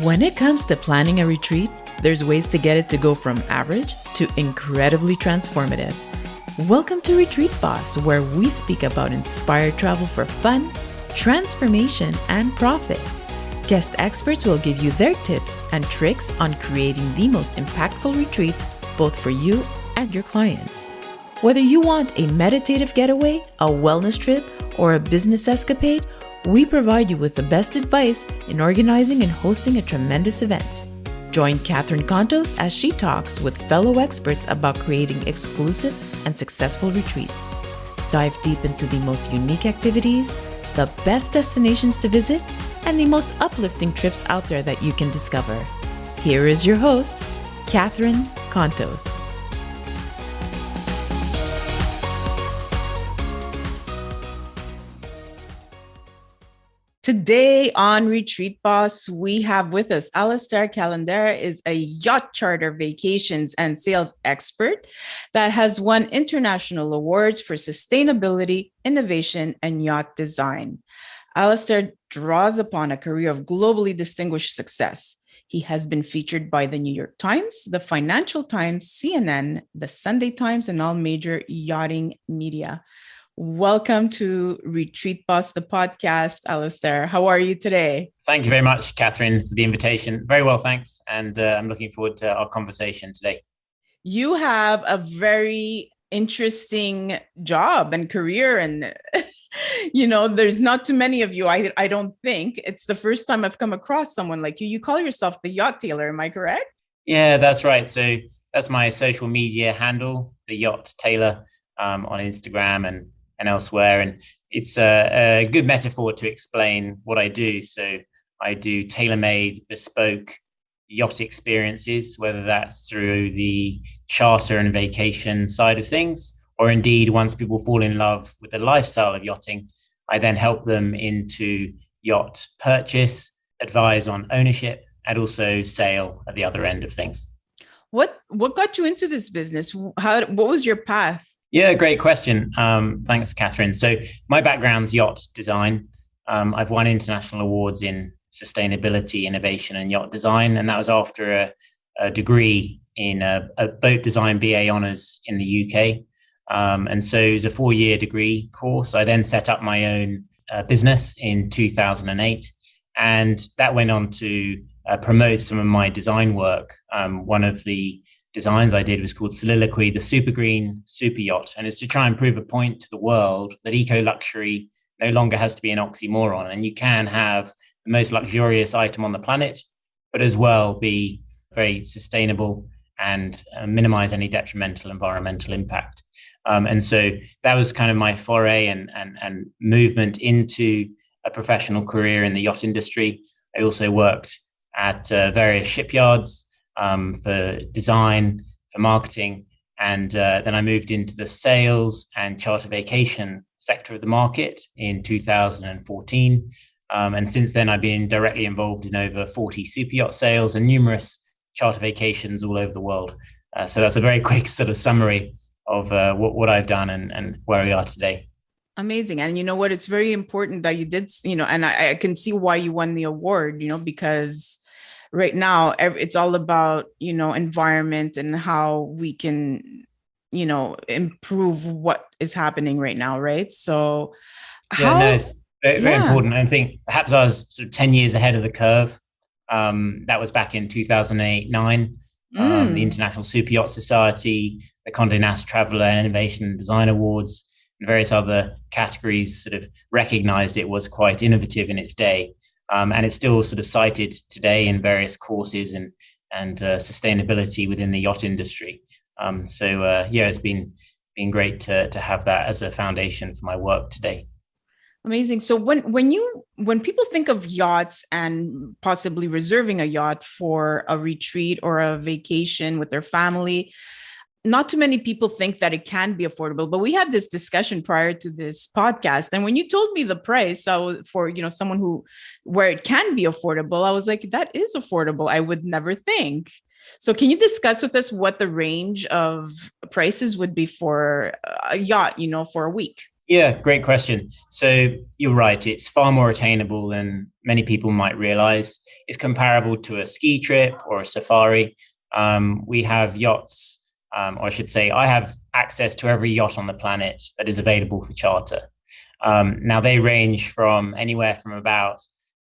When it comes to planning a retreat, there's ways to get it to go from average to incredibly transformative. Welcome to Retreat Boss, where we speak about inspired travel for fun, transformation, and profit. Guest experts will give you their tips and tricks on creating the most impactful retreats, both for you and your clients. Whether you want a meditative getaway, a wellness trip, or a business escapade, we provide you with the best advice in organizing and hosting a tremendous event. Join Catherine Kontos as she talks with fellow experts about creating exclusive and successful retreats. Dive deep into the most unique activities, the best destinations to visit, and the most uplifting trips out there that you can discover. Here is your host, Catherine Kontos. Today on Retreat Boss, we have with us Alastair Callender, is a yacht charter vacations and sales expert that has won international awards for sustainability, innovation, and yacht design. Alastair draws upon a career of globally distinguished success. He has been featured by the New York Times, the Financial Times, CNN, the Sunday Times, and all major yachting media. Welcome to Retreat Boss, the podcast, Alastair. How are you today? Thank you very much, Catherine, for the invitation. Very well, thanks. And I'm looking forward to our conversation today. You have a very interesting job and career. And, there's not too many of you, I don't think. It's the first time I've come across someone like you. You call yourself the Yacht Tailor, am I correct? Yeah, that's right. So that's my social media handle, the Yacht Tailor, on Instagram and elsewhere. And it's a good metaphor to explain what I do. So I do tailor-made, bespoke yacht experiences, whether that's through the charter and vacation side of things, or indeed, once people fall in love with the lifestyle of yachting, I then help them into yacht purchase, advise on ownership, and also sale at the other end of things. What got you into this business? What was your path? Yeah, great question. Thanks, Catherine. So my background's yacht design. I've won international awards in sustainability, innovation, and yacht design. And that was after a degree in a boat design BA honours in the UK. And so it was a 4-year degree course. I then set up my own business in 2008. And that went on to promote some of my design work. One of the designs I did was called Soliloquy, the super green super yacht. And it's to try and prove a point to the world that eco-luxury no longer has to be an oxymoron. And you can have the most luxurious item on the planet, but as well be very sustainable and minimize any detrimental environmental impact. And so that was kind of my foray and movement into a professional career in the yacht industry. I also worked at various shipyards, for design, for marketing. And then I moved into the sales and charter vacation sector of the market in 2014. And since then, I've been directly involved in over 40 super yacht sales and numerous charter vacations all over the world. So that's a very quick sort of summary of what I've done and where we are today. Amazing. And you know what? It's very important that you did, and I can see why you won the award, because right now, it's all about, environment and how we can, improve what is happening right now, right? So it's very important. I think perhaps I was sort of 10 years ahead of the curve. That was back in 2008-9. The International Super Yacht Society, the Condé Nast Traveller and Innovation and Design Awards, and various other categories sort of recognized it was quite innovative in its day. And it's still sort of cited today in various courses and sustainability within the yacht industry. It's been great to have that as a foundation for my work today. Amazing. So when people think of yachts and possibly reserving a yacht for a retreat or a vacation with their family, not too many people think that it can be affordable, but we had this discussion prior to this podcast. And when you told me the price for, someone where it can be affordable, I was like, that is affordable. I would never think. So can you discuss with us what the range of prices would be for a yacht, for a week? Yeah, great question. So you're right. It's far more attainable than many people might realize. It's comparable to a ski trip or a safari. We have yachts, or I should say, I have access to every yacht on the planet that is available for charter. Now, they range from anywhere from about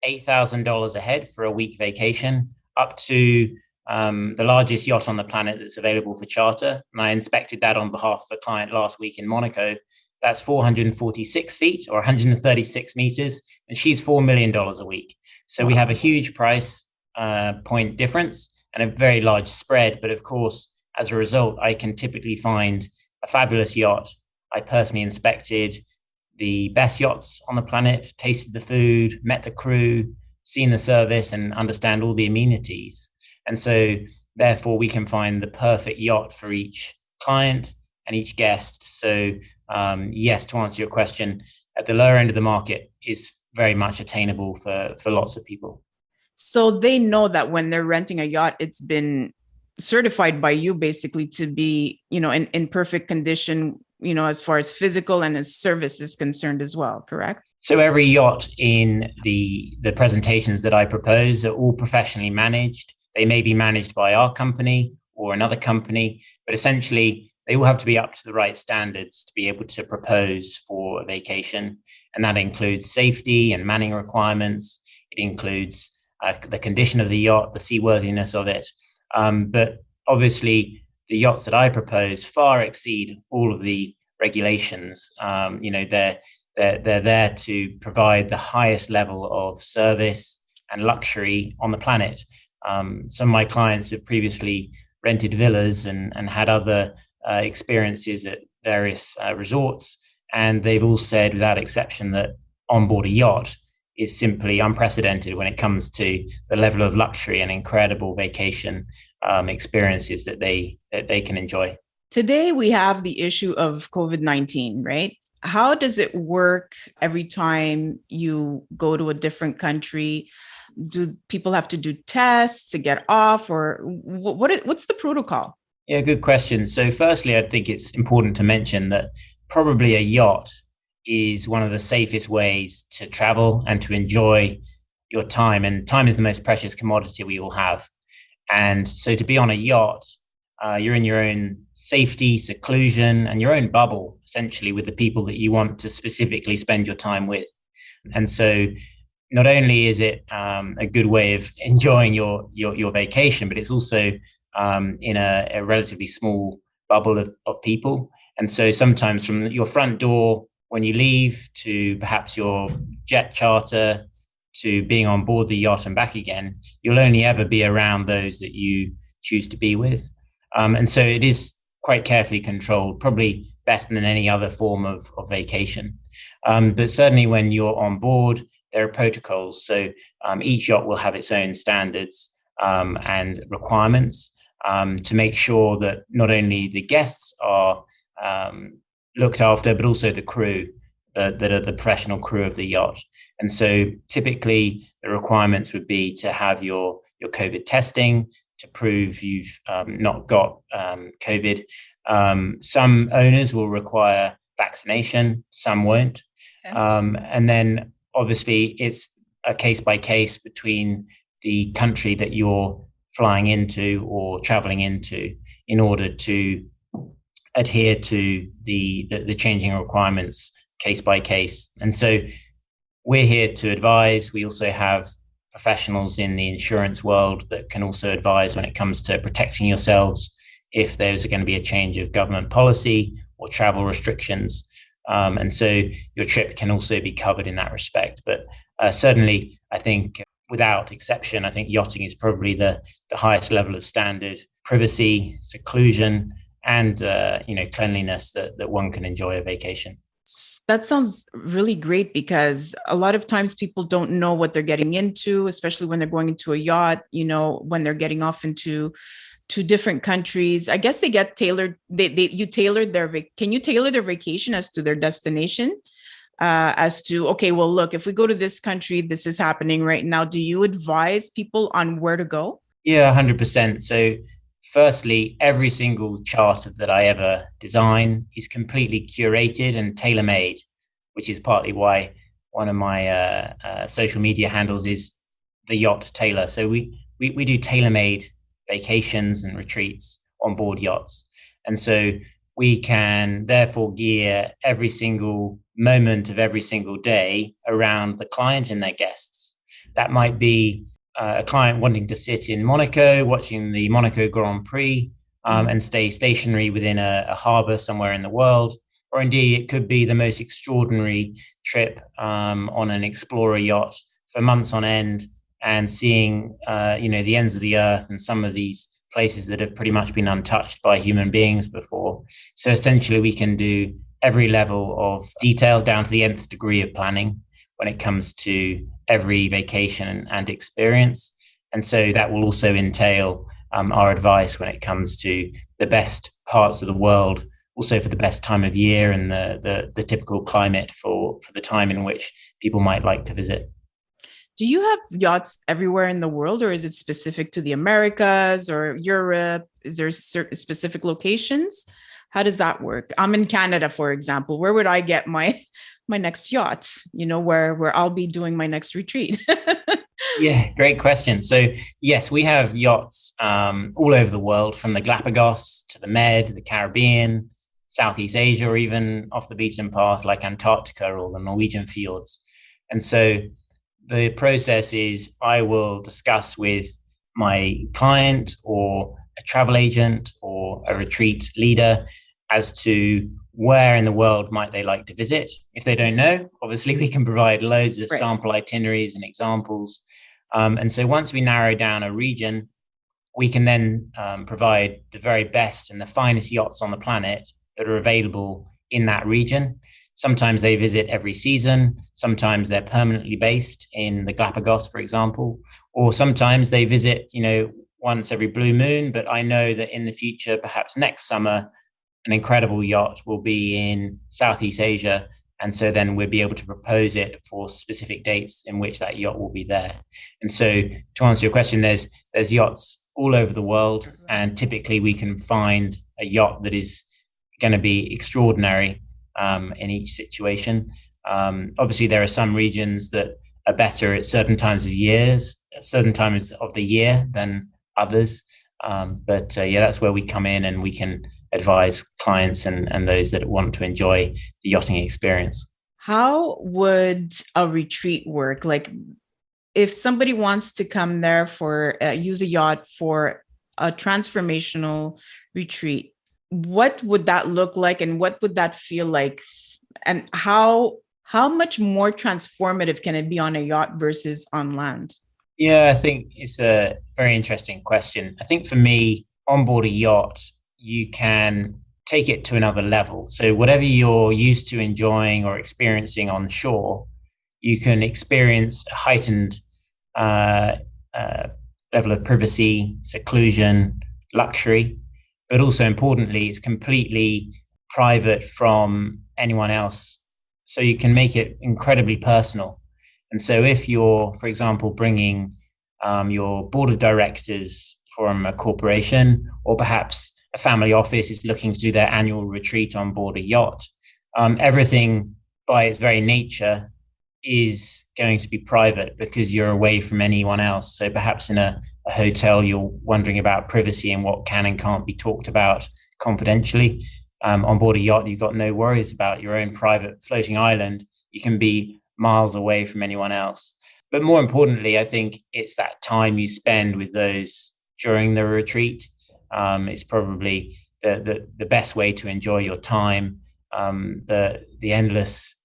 $8,000 a head for a week vacation up to the largest yacht on the planet that's available for charter. And I inspected that on behalf of a client last week in Monaco. That's 446 feet or 136 meters, and she's $4 million a week. So we have a huge price point difference and a very large spread. But of course, as a result, I can typically find a fabulous yacht. I personally inspected the best yachts on the planet, tasted the food, met the crew, seen the service, and understand all the amenities. And so, therefore, we can find the perfect yacht for each client and each guest. So, yes, to answer your question, at the lower end of the market is very much attainable for lots of people. So they know that when they're renting a yacht, it's been certified by you basically to be, in perfect condition, as far as physical and as service is concerned as well, correct? So every yacht in the presentations that I propose are all professionally managed. They may be managed by our company or another company, but essentially they all have to be up to the right standards to be able to propose for a vacation. And that includes safety and manning requirements. It includes the condition of the yacht, the seaworthiness of it. But obviously, the yachts that I propose far exceed all of the regulations. They're there to provide the highest level of service and luxury on the planet. Some of my clients have previously rented villas and had other experiences at various resorts, and they've all said without exception that on board a yacht is simply unprecedented when it comes to the level of luxury and incredible vacation experiences that they can enjoy. Today we have the issue of COVID-19, right? How does it work every time you go to a different country? Do people have to do tests to get off, or what's the protocol? Yeah, good question. So firstly, I think it's important to mention that probably a yacht is one of the safest ways to travel and to enjoy your time. And time is the most precious commodity we all have. And so to be on a yacht, you're in your own safety, seclusion, and your own bubble, essentially, with the people that you want to specifically spend your time with. And so not only is it a good way of enjoying your vacation, but it's also in a relatively small bubble of people. And so sometimes from your front door, when you leave, to perhaps your jet charter, to being on board the yacht and back again, you'll only ever be around those that you choose to be with. And so it is quite carefully controlled, probably better than any other form of vacation. But certainly when you're on board, there are protocols. So each yacht will have its own standards and requirements to make sure that not only the guests are looked after, but also the crew that are the professional crew of the yacht. And so typically the requirements would be to have your COVID testing to prove you've not got COVID. Some owners will require vaccination, some won't. Okay. And then obviously it's a case by case between the country that you're flying into or traveling into in order to adhere to the changing requirements case by case. And so we're here to advise. We also have professionals in the insurance world that can also advise when it comes to protecting yourselves if there's going to be a change of government policy or travel restrictions. And so your trip can also be covered in that respect. But certainly, I think without exception, I think yachting is probably the highest level of standard, privacy, seclusion, and cleanliness that one can enjoy a vacation. That sounds really great, because a lot of times people don't know what they're getting into, especially when they're going into a yacht, when they're getting off into different countries. I guess they get tailored. You tailor can you tailor their vacation as to their destination? As to, okay, well, look, if we go to this country, this is happening right now. Do you advise people on where to go? Yeah, 100%. So firstly, every single charter that I ever design is completely curated and tailor-made which is partly why one of my social media handles is the Yacht Tailor. So we do tailor-made vacations and retreats on board yachts. And so we can therefore gear every single moment of every single day around the client and their guests. That might be a client wanting to sit in Monaco, watching the Monaco Grand Prix, and stay stationary within a harbor somewhere in the world. Or indeed, it could be the most extraordinary trip on an explorer yacht for months on end, and seeing the ends of the earth and some of these places that have pretty much been untouched by human beings before. So essentially, we can do every level of detail down to the nth degree of planning when it comes to every vacation and experience. And so that will also entail our advice when it comes to the best parts of the world, also for the best time of year and the typical climate for the time in which people might like to visit. Do you have yachts everywhere in the world, or is it specific to the Americas or Europe? Is there certain specific locations? How does that work? I'm in Canada, for example. Where would I get my next yacht? Where I'll be doing my next retreat. Yeah, great question. So yes, we have yachts all over the world, from the Galapagos to the Med, the Caribbean, Southeast Asia, or even off the beaten path like Antarctica or the Norwegian fjords. And so the process is I will discuss with my client or a travel agent or a retreat leader as to where in the world might they like to visit. If they don't know, obviously we can provide loads of sample itineraries and examples. And so once we narrow down a region, we can then provide the very best and the finest yachts on the planet that are available in that region. Sometimes they visit every season. Sometimes they're permanently based in the Galapagos, for example, or sometimes they visit, once every blue moon. But I know that in the future, perhaps next summer, an incredible yacht will be in Southeast Asia. And so then we'll be able to propose it for specific dates in which that yacht will be there. And so to answer your question, there's yachts all over the world. And typically we can find a yacht that is going to be extraordinary in each situation. Obviously, there are some regions that are better at certain times of the year than others. But that's where we come in and we can advise clients and those that want to enjoy the yachting experience. How would a retreat work? Like, if somebody wants to come there for use a yacht for a transformational retreat, what would that look like, and what would that feel like, and how much more transformative can it be on a yacht versus on land? Yeah, I think it's a very interesting question. I think for me, on board a yacht, you can take it to another level. So whatever you're used to enjoying or experiencing on shore, you can experience a heightened level of privacy, seclusion, luxury. But also importantly, it's completely private from anyone else. So you can make it incredibly personal. And so if you're, for example, bringing your board of directors from a corporation, or perhaps a family office is looking to do their annual retreat on board a yacht, everything by its very nature is going to be private because you're away from anyone else. So perhaps in a hotel, you're wondering about privacy and what can and can't be talked about confidentially. On board a yacht, you've got no worries about your own private floating island. You can be miles away from anyone else. But more importantly, I think it's that time you spend with those during the retreat. It's probably the best way to enjoy your time. The endless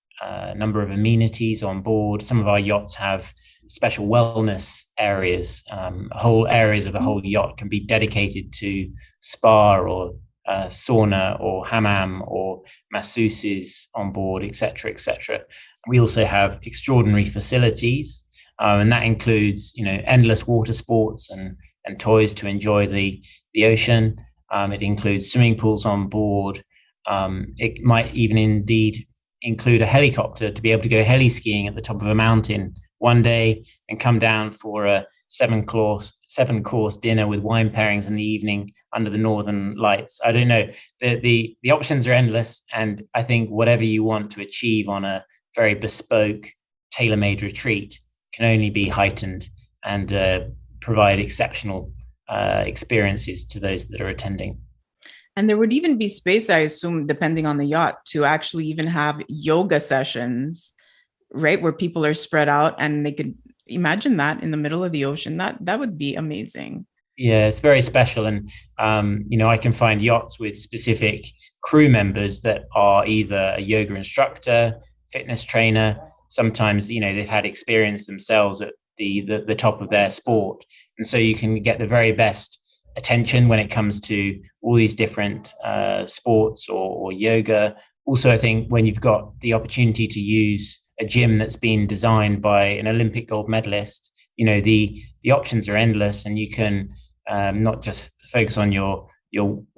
number of amenities on board. Some of our yachts have special wellness areas. Whole areas of a whole yacht can be dedicated to spa or sauna or hammam or masseuses on board, etc., etc. We also have extraordinary facilities, and that includes, endless water sports and toys to enjoy the ocean. It includes swimming pools on board. It might even indeed include a helicopter to be able to go heli skiing at the top of a mountain one day and come down for a seven course dinner with wine pairings in the evening under the northern lights. I don't know. The options are endless, and I think whatever you want to achieve on a very bespoke, tailor-made retreat can only be heightened and provide exceptional experiences to those that are attending. And there would even be space, I assume, depending on the yacht, to actually even have yoga sessions, right? Where people are spread out and they could imagine that in the middle of the ocean. That would be amazing. Yeah, it's very special. And, I can find yachts with specific crew members that are either a yoga instructor, fitness trainer. Sometimes, they've had experience themselves at the top of their sport. And so you can get the very best attention when it comes to all these different sports or yoga. Also, I think when you've got the opportunity to use a gym that's been designed by an Olympic gold medalist, the options are endless, and you can not just focus on your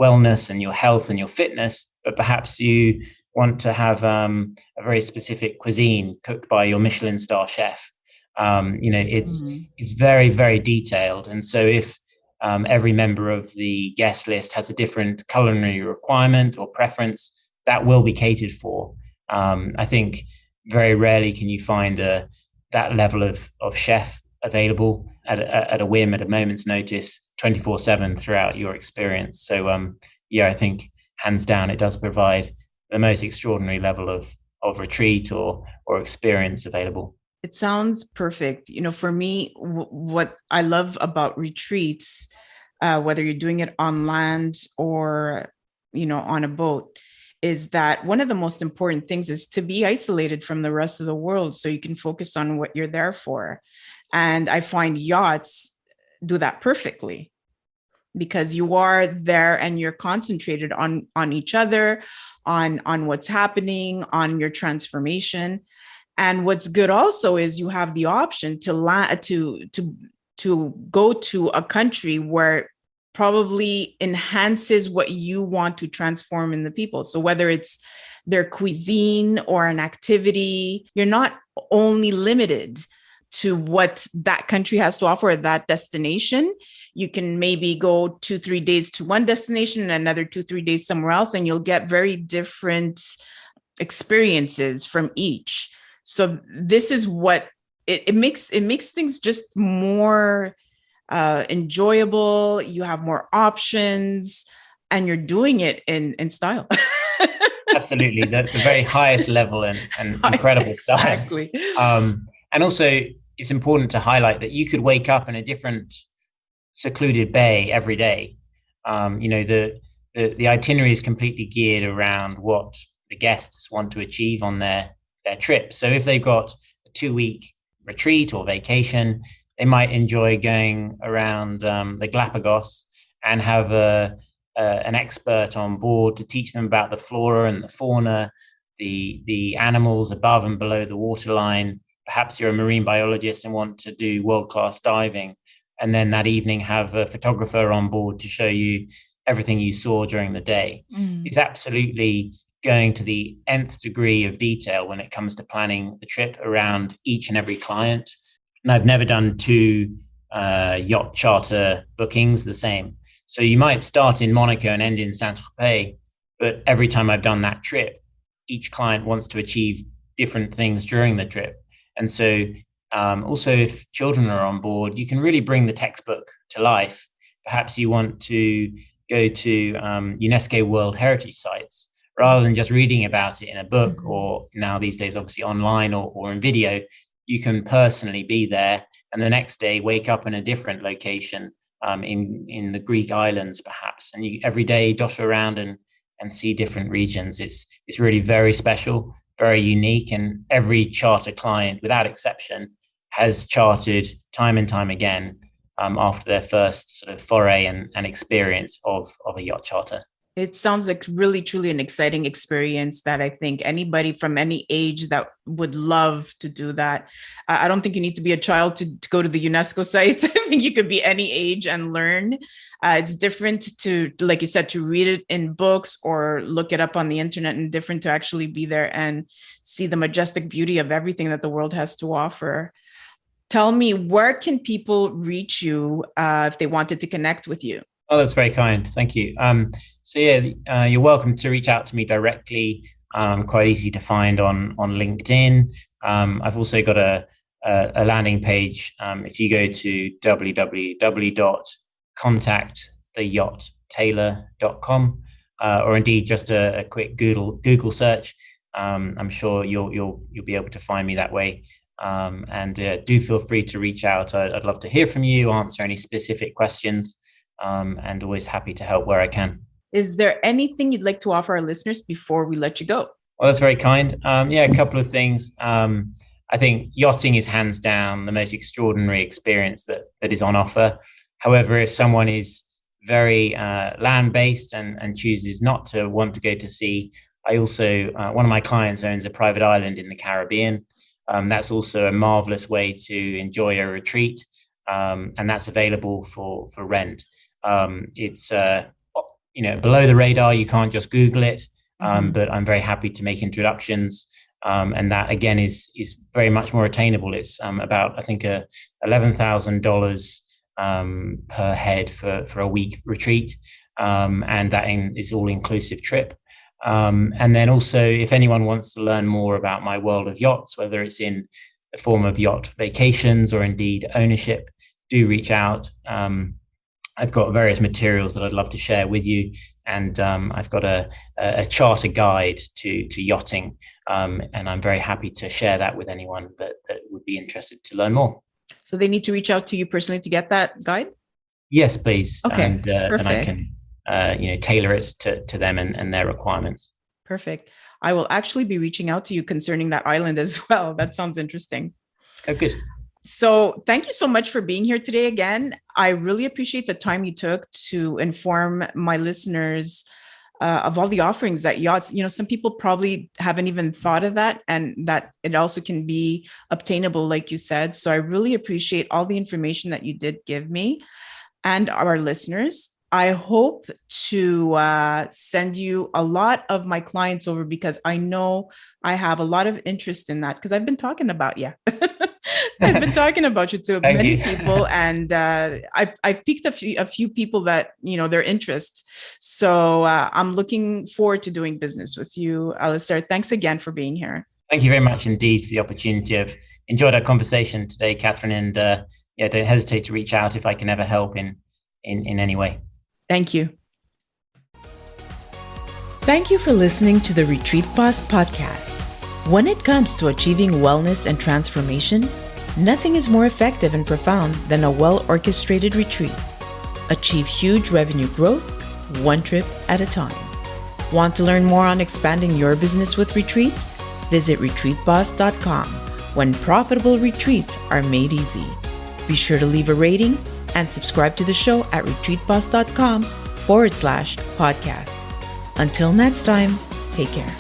wellness and your health and your fitness, but perhaps you want to have a very specific cuisine cooked by your Michelin star chef. It's very, very detailed. And so if every member of the guest list has a different culinary requirement or preference, that will be catered for. I think very rarely can you find that level of chef available at a whim, at a moment's notice, 24/7 throughout your experience. So I think hands down, it does provide the most extraordinary level of retreat or experience available. It sounds perfect. For me, what I love about retreats, whether you're doing it on land or, on a boat, is that one of the most important things is to be isolated from the rest of the world so you can focus on what you're there for. And I find yachts do that perfectly, because you are there and you're concentrated on each other, on what's happening, on your transformation. And what's good also is you have the option to go to a country where probably enhances what you want to transform in the people. So whether it's their cuisine or an activity, you're not only limited to what that country has to offer, that destination. You can maybe go 2-3 days to one destination and another 2-3 days somewhere else, and you'll get very different experiences from each. So this is what it makes things just more enjoyable. You have more options, and you're doing it in style. Absolutely, the very highest level and incredible exactly. style. And also, it's important to highlight that you could wake up in a different secluded bay every day. The itinerary is completely geared around what the guests want to achieve on their trip. So if they've got a 2-week retreat or vacation, they might enjoy going around the Galapagos and have an expert on board to teach them about the flora and the fauna, the animals above and below the waterline. Perhaps you're a marine biologist and want to do world-class diving, and then that evening have a photographer on board to show you everything you saw during the day. It's absolutely going to the nth degree of detail when it comes to planning the trip around each and every client. And I've never done 2 yacht charter bookings the same. So you might start in Monaco and end in Saint-Tropez, but every time I've done that trip, each client wants to achieve different things during the trip. And so also, if children are on board, you can really bring the textbook to life. Perhaps you want to go to UNESCO World Heritage Sites, rather than just reading about it in a book, or now these days, obviously online or in video. You can personally be there, and the next day wake up in a different location in the Greek islands, perhaps. And you every day dot around and see different regions. It's really very special, very unique, and every charter client, without exception, has chartered time and time again after their first sort of foray and experience of a yacht charter. It sounds like really, truly an exciting experience that I think anybody from any age that would love to do that. I don't think you need to be a child to go to the UNESCO sites. I think you could be any age and learn. It's different to, like you said, to read it in books or look it up on the internet, and different to actually be there and see the majestic beauty of everything that the world has to offer. Tell me, where can people reach you if they wanted to connect with you? Oh, that's very kind. Thank you. You're welcome to reach out to me directly. quite easy to find on LinkedIn. I've also got a landing page. If you go to www.contacttheyachttailor.com, or indeed just a quick Google search, I'm sure you'll be able to find me that way. And do feel free to reach out. I'd love to hear from you, answer any specific questions, and always happy to help where I can. Is there anything you'd like to offer our listeners before we let you go? Well, that's very kind. A couple of things. I think yachting is hands down the most extraordinary experience that is on offer. However, if someone is very land-based and chooses not to want to go to sea, I also, one of my clients owns a private island in the Caribbean. That's also a marvelous way to enjoy a retreat, and that's available for rent. It's below the radar. You can't just Google it, but I'm very happy to make introductions. And that again is very much more attainable. It's about, I think, $11,000 per head for a week retreat, and that is all inclusive trip. And then also, if anyone wants to learn more about my world of yachts, whether it's in the form of yacht vacations or indeed ownership, do reach out. I've got various materials that I'd love to share with you, and I've got a charter guide to yachting, and I'm very happy to share that with anyone that would be interested to learn more. So they need to reach out to you personally to get that guide? Yes, please. Okay, and I can tailor it to them and their requirements. Perfect. I will actually be reaching out to you concerning that island as well. That sounds interesting. Oh, good. So thank you so much for being here today again. I really appreciate the time you took to inform my listeners of all the offerings that yachts, some people probably haven't even thought of that, and that it also can be obtainable, like you said. So I really appreciate all the information that you did give me and our listeners. I hope to send you a lot of my clients over, because I know I have a lot of interest in that, because I've been talking about you. I've been talking about you to many people, and I've piqued a few people that, their interest. So I'm looking forward to doing business with you, Alastair. Thanks again for being here. Thank you very much indeed for the opportunity. I've enjoyed our conversation today, Catherine, and don't hesitate to reach out if I can ever help in any way. Thank you. Thank you for listening to the Retreat Boss podcast. When it comes to achieving wellness and transformation, nothing is more effective and profound than a well-orchestrated retreat. Achieve huge revenue growth, one trip at a time. Want to learn more on expanding your business with retreats? Visit retreatboss.com, when profitable retreats are made easy. Be sure to leave a rating and subscribe to the show at retreatboss.com/podcast. Until next time, take care.